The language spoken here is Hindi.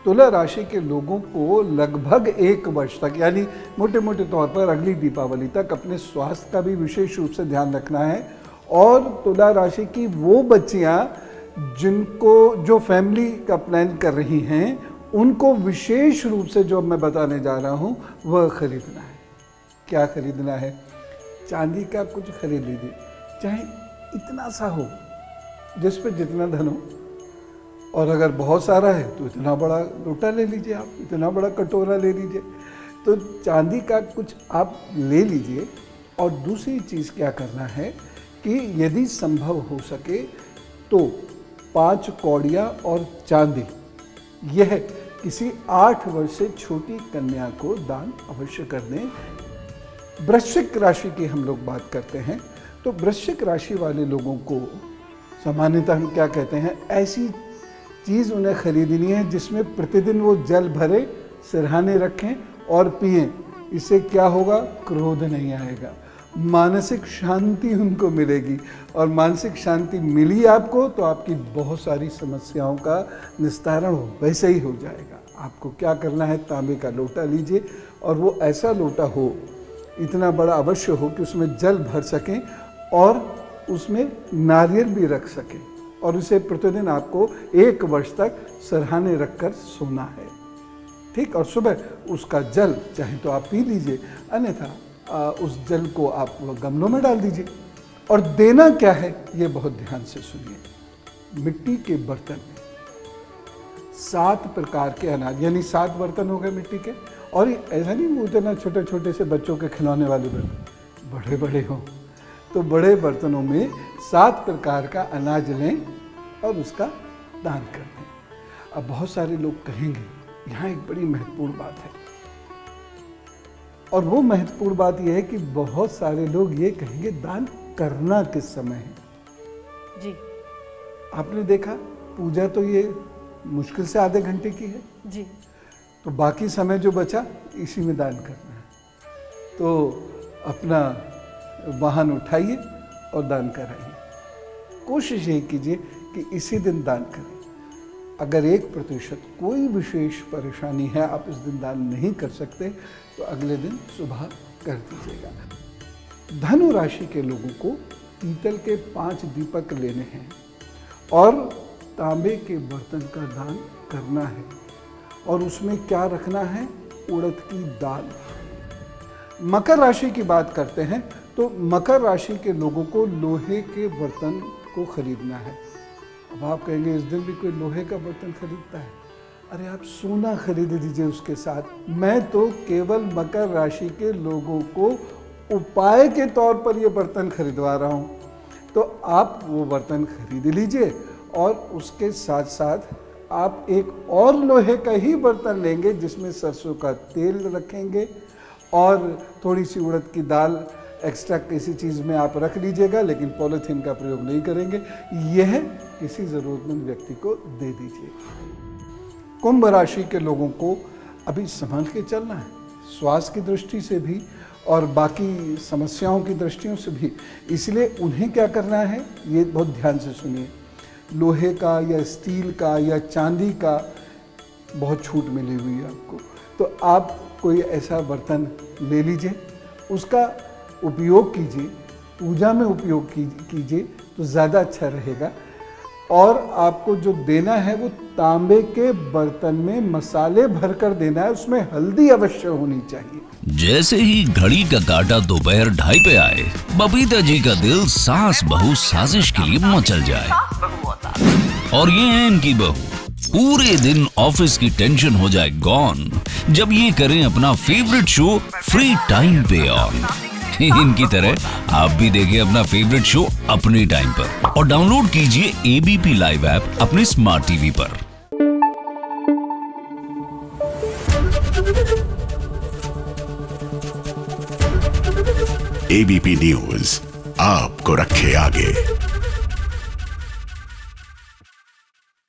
तुला राशि के लोगों को लगभग 1 वर्ष तक, यानी मोटे मोटे तौर पर अगली दीपावली तक अपने स्वास्थ्य का भी विशेष रूप से ध्यान रखना है। और तुला राशि की वो बच्चियां जिनको जो फैमिली का प्लान कर रही हैं, उनको विशेष रूप से जो मैं बताने जा रहा हूँ वह खरीदना है। क्या खरीदना है? चांदी का कुछ खरीद लीजिए, चाहे इतना सा हो जिस पे जितना धन हो, और अगर बहुत सारा है तो इतना बड़ा लोटा ले लीजिए, आप इतना बड़ा कटोरा ले लीजिए। तो चांदी का कुछ आप ले लीजिए। और दूसरी चीज़ क्या करना है कि यदि संभव हो सके तो 5 कौड़ियाँ और चांदी, यह किसी 8 वर्ष से छोटी कन्या को दान अवश्य कर दें। वृश्चिक राशि की हम लोग बात करते हैं, तो वृश्चिक राशि वाले लोगों को सामान्यतः हम क्या कहते हैं, ऐसी चीज़ उन्हें खरीदनी है जिसमें प्रतिदिन वो जल भरे, सिरहाने रखें और पिएं। इससे क्या होगा? क्रोध नहीं आएगा, मानसिक शांति उनको मिलेगी। और मानसिक शांति मिली आपको तो आपकी बहुत सारी समस्याओं का निस्तारण वैसे ही हो जाएगा। आपको क्या करना है? तांबे का लोटा लीजिए, और वो ऐसा लोटा हो, इतना बड़ा अवश्य हो कि उसमें जल भर सकें और उसमें नारियल भी रख सकें, और उसे प्रतिदिन आपको 1 वर्ष तक सरहाने रखकर सोना है। ठीक? और सुबह उसका जल चाहे तो आप पी लीजिए, अन्यथा उस जल को आप गमलों में डाल दीजिए। और देना क्या है ये बहुत ध्यान से सुनिए। मिट्टी के बर्तन में 7 प्रकार के अनाज, यानी 7 बर्तन हो गए मिट्टी के। और ऐसा नहीं वो इतना छोटे छोटे से बच्चों के खिलौने वाले बर्तन, बड़े बड़े हों, तो बड़े बर्तनों में 7 प्रकार का अनाज लें और उसका दान कर दें। अब बहुत सारे लोग कहेंगे यहाँ एक बड़ी महत्वपूर्ण बात है, और वो महत्वपूर्ण बात यह है कि बहुत सारे लोग ये कहेंगे दान करना किस समय है। जी, आपने देखा पूजा तो ये मुश्किल से आधे घंटे की है जी, तो बाकी समय जो बचा इसी में दान करना है। तो अपना वाहन उठाइए और दान कराइए। कोशिश ये कीजिए कि इसी दिन दान करें। अगर 1% कोई विशेष परेशानी है, आप इस दिन दान नहीं कर सकते, तो अगले दिन सुबह कर दीजिएगा। धनु राशि के लोगों को पीतल के 5 दीपक लेने हैं और तांबे के बर्तन का दान करना है। और उसमें क्या रखना है? उड़द की दाल। मकर राशि की बात करते हैं, तो मकर राशि के लोगों को लोहे के बर्तन को खरीदना है। अब आप कहेंगे इस दिन भी कोई लोहे का बर्तन खरीदता है? अरे आप सोना खरीद दीजिए उसके साथ। मैं तो केवल मकर राशि के लोगों को उपाय के तौर पर ये बर्तन खरीदवा रहा हूँ। तो आप वो बर्तन खरीद लीजिए और उसके साथ साथ आप एक और लोहे का ही बर्तन लेंगे जिसमें सरसों का तेल रखेंगे और थोड़ी सी उड़द की दाल एक्स्ट्रा किसी चीज़ में आप रख लीजिएगा, लेकिन पॉलीथीन का प्रयोग नहीं करेंगे। यह किसी ज़रूरतमंद व्यक्ति को दे दीजिए। कुंभ राशि के लोगों को अभी संभल के चलना है, स्वास्थ्य की दृष्टि से भी और बाकी समस्याओं की दृष्टियों से भी। इसलिए उन्हें क्या करना है ये बहुत ध्यान से सुनिए। लोहे का या स्टील का या चांदी का बहुत छूट मिली हुई है आपको, तो आप कोई ऐसा बर्तन ले लीजिए, उसका उपयोग कीजिए, पूजा में उपयोग कीजिए तो ज़्यादा अच्छा रहेगा। और आपको जो देना है वो तांबे के बर्तन में मसाले भरकर देना है, उसमें हल्दी अवश्य होनी चाहिए। जैसे ही घड़ी का काटा दोपहर 2:30 पे आए, बबीता जी का दिल सास बहू साजिश के लिए मचल जाए। और ये है इनकी बहू, पूरे दिन ऑफिस की टेंशन हो जाए गॉन जब ये करें अपना फेवरेट शो फ्री टाइम पे ऑन। इनकी तरह आप भी देखिए अपना फेवरेट शो अपने टाइम पर और डाउनलोड कीजिए एबीपी लाइव ऐप अपने स्मार्ट टीवी पर। एबीपी न्यूज आपको रखे आगे।